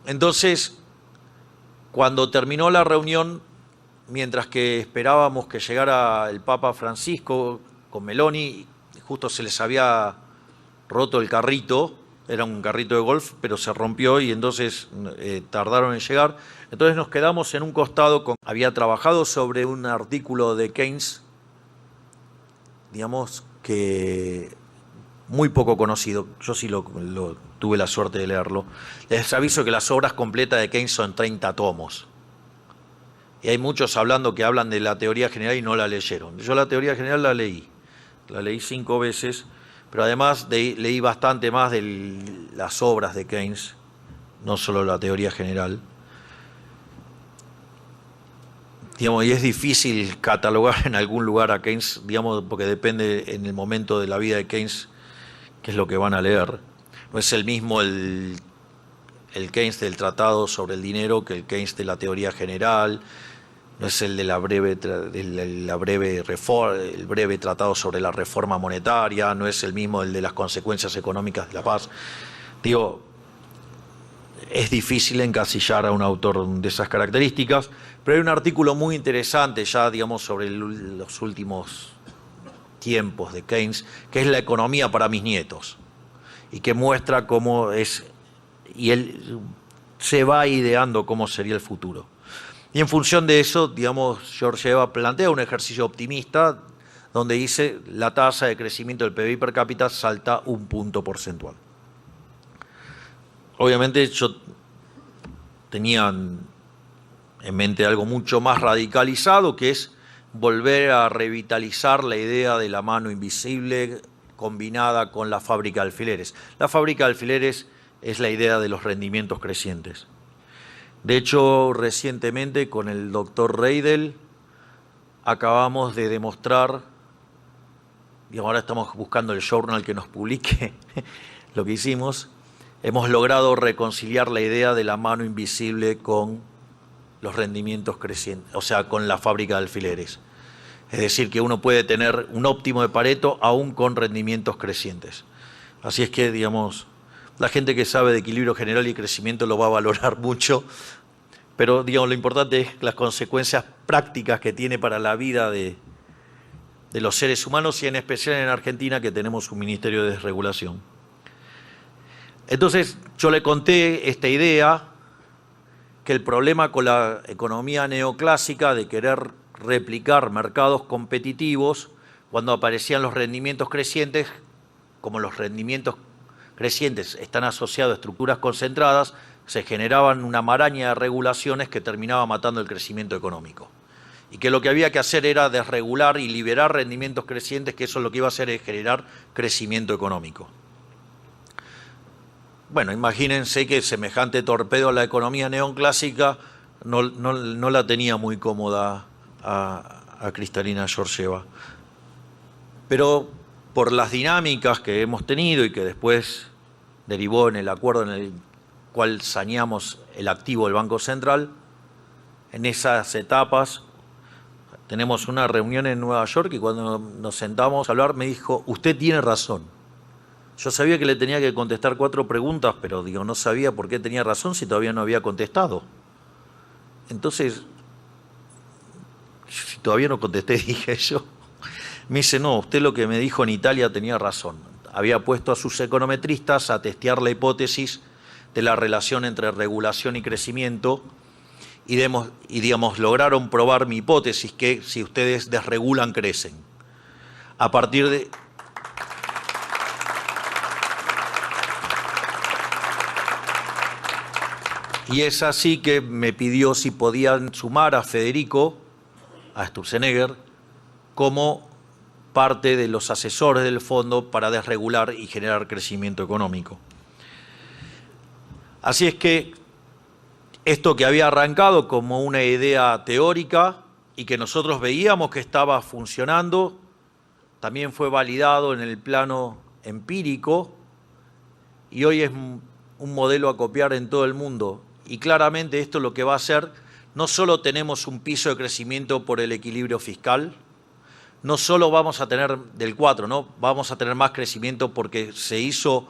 Entonces, cuando terminó la reunión, mientras que esperábamos que llegara el Papa Francisco con Meloni, justo se les había roto el carrito, era un carrito de golf, pero se rompió y entonces tardaron en llegar. Entonces nos quedamos en un costado. Había trabajado sobre un artículo de Keynes, digamos que muy poco conocido. Yo sí tuve la suerte de leerlo. Les aviso que las obras completas de Keynes son 30 tomos. Y hay muchos hablando que hablan de la teoría general y no la leyeron. Yo la teoría general la leí 5 veces. Pero además leí bastante más de las obras de Keynes, no solo la teoría general. Digamos, y es difícil catalogar en algún lugar a Keynes, digamos, porque depende en el momento de la vida de Keynes qué es lo que van a leer. No es el mismo el Keynes del Tratado sobre el Dinero que el Keynes de la teoría general. No es el de el breve tratado sobre la reforma monetaria, no es el mismo el de las consecuencias económicas de la paz. Digo, es difícil encasillar a un autor de esas características, pero hay un artículo muy interesante ya, digamos, sobre los últimos tiempos de Keynes, que es La economía para mis nietos, y que muestra cómo es, y él se va ideando cómo sería el futuro. Y en función de eso, digamos, Georgieva plantea un ejercicio optimista donde dice la tasa de crecimiento del PBI per cápita salta 1 punto porcentual. Obviamente yo tenía en mente algo mucho más radicalizado, que es volver a revitalizar la idea de la mano invisible combinada con la fábrica de alfileres. La fábrica de alfileres es la idea de los rendimientos crecientes. De hecho, recientemente con el doctor Reidel acabamos de demostrar digamos, ahora estamos buscando el journal que nos publique lo que hicimos, hemos logrado reconciliar la idea de la mano invisible con los rendimientos crecientes, o sea, con la fábrica de alfileres. Es decir, que uno puede tener un óptimo de Pareto aún con rendimientos crecientes. Así es que, digamos, la gente que sabe de equilibrio general y crecimiento lo va a valorar mucho, pero, digamos, lo importante es las consecuencias prácticas que tiene para la vida de los seres humanos y en especial en Argentina, que tenemos un ministerio de desregulación. Entonces, yo le conté esta idea, que el problema con la economía neoclásica de querer replicar mercados competitivos, cuando aparecían los rendimientos crecientes, como los rendimientos crecientes están asociados a estructuras concentradas, se generaban una maraña de regulaciones que terminaba matando el crecimiento económico. Y que lo que había que hacer era desregular y liberar rendimientos crecientes, que eso lo que iba a hacer es generar crecimiento económico. Bueno, imagínense que semejante torpedo a la economía neoclásica no la tenía muy cómoda a Kristalina Georgieva. Pero por las dinámicas que hemos tenido y que después derivó en el acuerdo en el cual saneamos el activo del Banco Central, en esas etapas tenemos una reunión en Nueva York y cuando nos sentamos a hablar me dijo, usted tiene razón. Yo sabía que le tenía que contestar 4 preguntas, pero digo, no sabía por qué tenía razón si todavía no había contestado. Entonces, si todavía no contesté, dije yo. Me dice, no, usted lo que me dijo en Italia tenía razón. Había puesto a sus econometristas a testear la hipótesis de la relación entre regulación y crecimiento y digamos, lograron probar mi hipótesis que si ustedes desregulan, crecen. A partir de... Y es así que me pidió si podían sumar a Federico, a Sturzenegger, como parte de los asesores del fondo para desregular y generar crecimiento económico. Así es que esto que había arrancado como una idea teórica y que nosotros veíamos que estaba funcionando, también fue validado en el plano empírico y hoy es un modelo a copiar en todo el mundo. Y claramente esto lo que va a hacer, no solo tenemos un piso de crecimiento por el equilibrio fiscal, no solo vamos a tener del 4, ¿no? Vamos a tener más crecimiento porque se hizo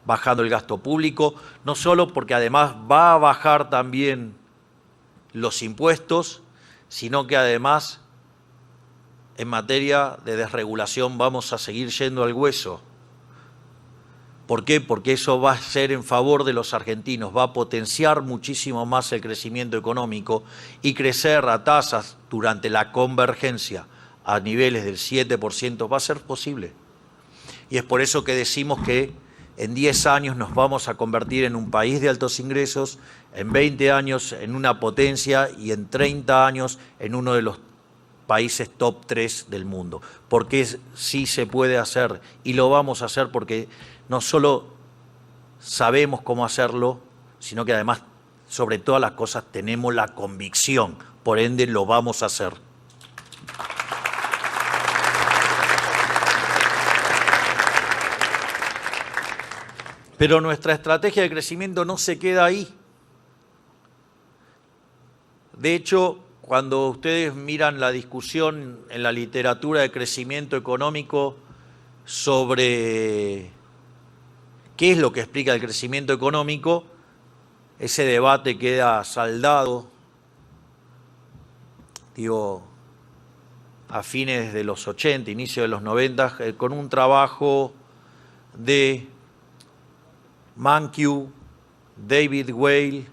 bajando el gasto público, no solo porque además va a bajar también los impuestos, sino que además en materia de desregulación vamos a seguir yendo al hueso. ¿Por qué? Porque eso va a ser en favor de los argentinos, va a potenciar muchísimo más el crecimiento económico y crecer a tasas durante la convergencia a niveles del 7% va a ser posible. Y es por eso que decimos que en 10 años nos vamos a convertir en un país de altos ingresos, en 20 años en una potencia y en 30 años en uno de los países top 3 del mundo. Porque sí se puede hacer y lo vamos a hacer porque no solo sabemos cómo hacerlo, sino que además, sobre todas las cosas, tenemos la convicción, por ende lo vamos a hacer. Pero nuestra estrategia de crecimiento no se queda ahí. De hecho, cuando ustedes miran la discusión en la literatura de crecimiento económico sobre qué es lo que explica el crecimiento económico, ese debate queda saldado, a fines de los 80, inicio de los 90, con un trabajo de Mankiw, David Weil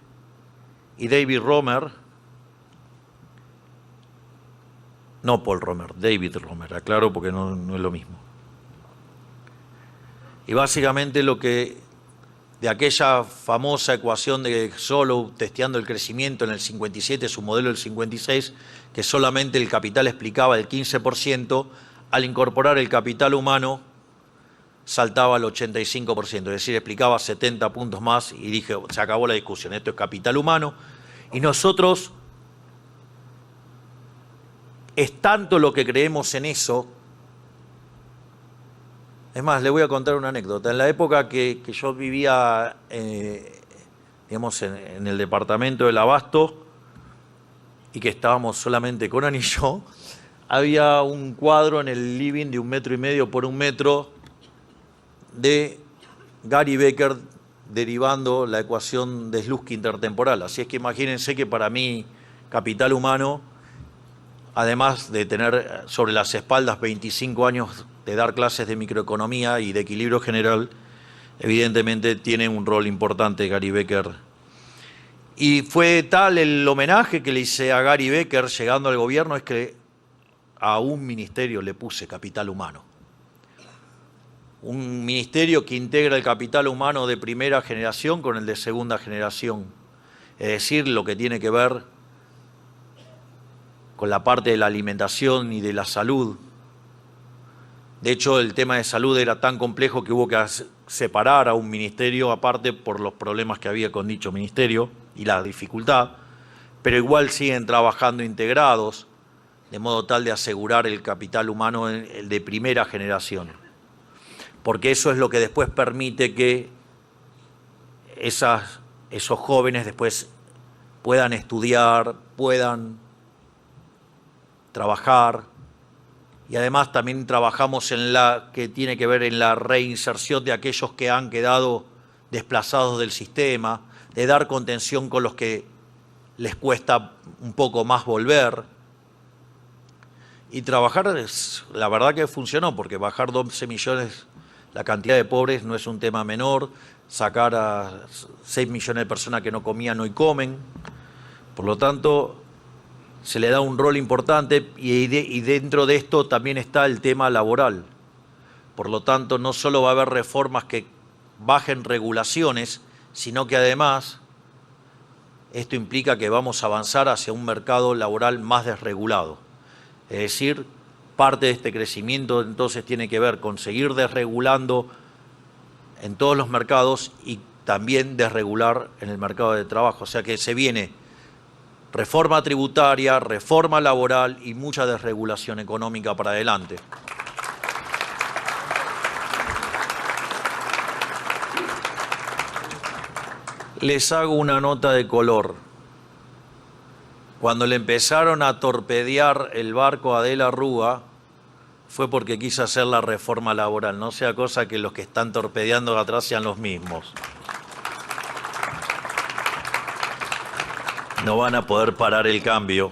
y David Romer, no Paul Romer, David Romer, aclaro porque no es lo mismo. Y básicamente lo que de aquella famosa ecuación de Solow testeando el crecimiento en el 57, su modelo del 56, que solamente el capital explicaba el 15%, al incorporar el capital humano saltaba al 85%, es decir, explicaba 70 puntos más y dije, se acabó la discusión, esto es capital humano. Y nosotros, es tanto lo que creemos en eso, Es más, le voy a contar una anécdota. En la época que yo vivía, digamos, en el departamento del Abasto y que estábamos solamente con Ani y yo, había un cuadro en el living de 1,5 metros por 1 metro de Gary Becker derivando la ecuación de Slutsky intertemporal. Así es que imagínense que para mí, capital humano, además de tener sobre las espaldas 25 años de dar clases de microeconomía y de equilibrio general, evidentemente tiene un rol importante Gary Becker. Y fue tal el homenaje que le hice a Gary Becker llegando al gobierno, es que a un ministerio le puse capital humano. Un ministerio que integra el capital humano de primera generación con el de segunda generación. Es decir, lo que tiene que ver con la parte de la alimentación y de la salud. De hecho, el tema de salud era tan complejo que hubo que separar a un ministerio aparte por los problemas que había con dicho ministerio y la dificultad, pero igual siguen trabajando integrados, de modo tal de asegurar el capital humano el de primera generación. Porque eso es lo que después permite que esos jóvenes después puedan estudiar, puedan trabajar, y además también trabajamos en la que tiene que ver en la reinserción de aquellos que han quedado desplazados del sistema, de dar contención con los que les cuesta un poco más volver. Y trabajar, la verdad que funcionó, porque bajar 12 millones la cantidad de pobres no es un tema menor, sacar a 6 millones de personas que no comían hoy comen, por lo tanto se le da un rol importante y dentro de esto también está el tema laboral. Por lo tanto, no solo va a haber reformas que bajen regulaciones, sino que además esto implica que vamos a avanzar hacia un mercado laboral más desregulado. Es decir, parte de este crecimiento entonces tiene que ver con seguir desregulando en todos los mercados y también desregular en el mercado de trabajo. O sea que se viene reforma tributaria, reforma laboral y mucha desregulación económica para adelante. Les hago una nota de color. Cuando le empezaron a torpedear el barco a De la Rúa, fue porque quiso hacer la reforma laboral. No sea cosa que los que están torpedeando atrás sean los mismos. No van a poder parar el cambio.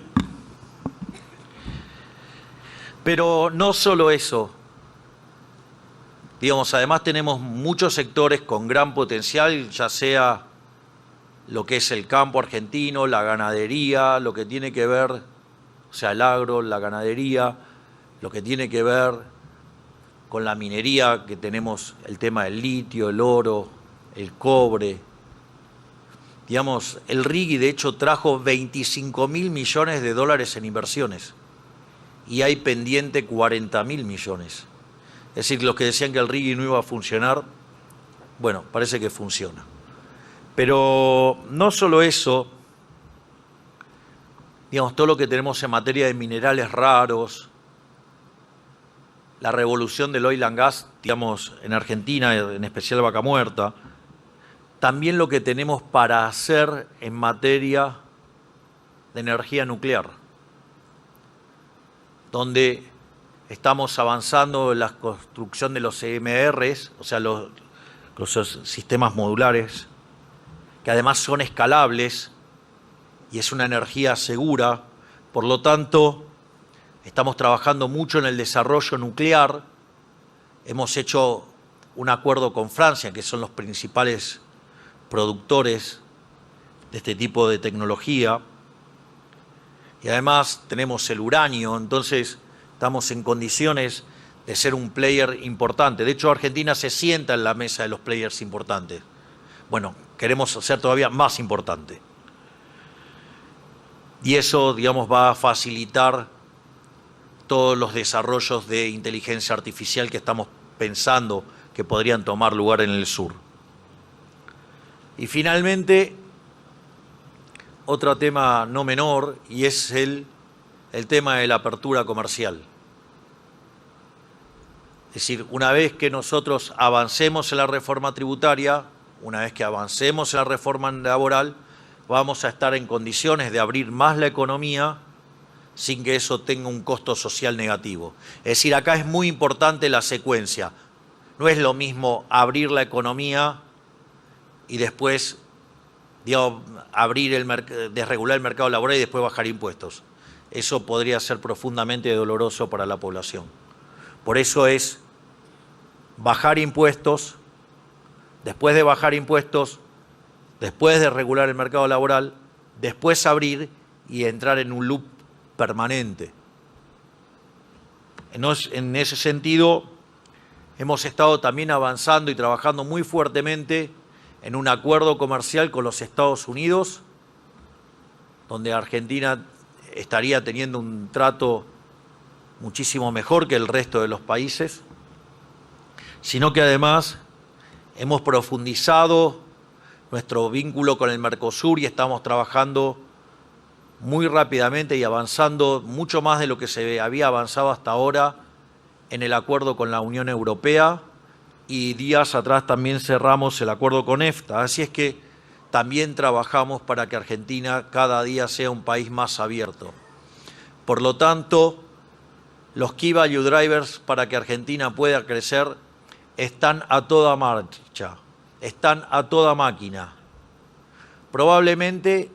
Pero no solo eso. Digamos, además tenemos muchos sectores con gran potencial, ya sea lo que es el campo argentino, la ganadería, lo que tiene que ver, o sea, el agro, la ganadería, lo que tiene que ver con la minería, que tenemos el tema del litio, el oro, el cobre. Digamos, el RIGI de hecho trajo 25.000 millones de dólares en inversiones y hay pendiente 40.000 millones. Es decir, los que decían que el RIGI no iba a funcionar, bueno, parece que funciona. Pero no solo eso, digamos, todo lo que tenemos en materia de minerales raros, la revolución del oil and gas, digamos, en Argentina, en especial Vaca Muerta, también lo que tenemos para hacer en materia de energía nuclear, donde estamos avanzando en la construcción de los CMRs, o sea, los sistemas modulares, que además son escalables y es una energía segura. Por lo tanto, estamos trabajando mucho en el desarrollo nuclear. Hemos hecho un acuerdo con Francia, que son los principales productores de este tipo de tecnología. Y además tenemos el uranio, entonces estamos en condiciones de ser un player importante. De hecho, Argentina se sienta en la mesa de los players importantes. Bueno, queremos ser todavía más importante. Y eso, digamos, va a facilitar todos los desarrollos de inteligencia artificial que estamos pensando que podrían tomar lugar en el sur. Y finalmente, otro tema no menor, y es el tema de la apertura comercial. Es decir, una vez que nosotros avancemos en la reforma tributaria, una vez que avancemos en la reforma laboral, vamos a estar en condiciones de abrir más la economía sin que eso tenga un costo social negativo. Es decir, acá es muy importante la secuencia. No es lo mismo abrir la economía y después, digamos, desregular el mercado laboral y después bajar impuestos. Eso podría ser profundamente doloroso para la población. Por eso es bajar impuestos, después de bajar impuestos, después de regular el mercado laboral, después abrir y entrar en un loop permanente. En ese sentido, hemos estado también avanzando y trabajando muy fuertemente en un acuerdo comercial con los Estados Unidos, donde Argentina estaría teniendo un trato muchísimo mejor que el resto de los países, sino que además hemos profundizado nuestro vínculo con el Mercosur y estamos trabajando muy rápidamente y avanzando mucho más de lo que se había avanzado hasta ahora en el acuerdo con la Unión Europea, y días atrás también cerramos el acuerdo con EFTA. Así es que también trabajamos para que Argentina cada día sea un país más abierto. Por lo tanto, los Key Value Drivers para que Argentina pueda crecer están a toda marcha, están a toda máquina. Probablemente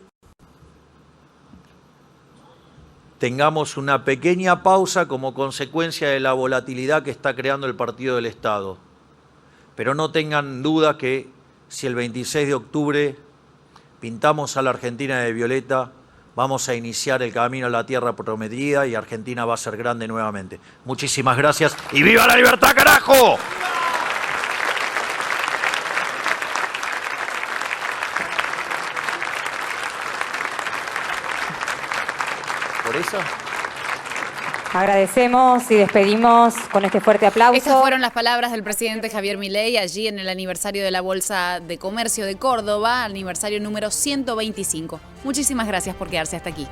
tengamos una pequeña pausa como consecuencia de la volatilidad que está creando el Partido del Estado. Pero no tengan duda que si el 26 de octubre pintamos a la Argentina de violeta, vamos a iniciar el camino a la tierra prometida y Argentina va a ser grande nuevamente. Muchísimas gracias y ¡viva la libertad, carajo! ¿Por eso? Agradecemos y despedimos con este fuerte aplauso. Estas fueron las palabras del presidente Javier Milei allí en el aniversario de la Bolsa de Comercio de Córdoba, aniversario número 125. Muchísimas gracias por quedarse hasta aquí.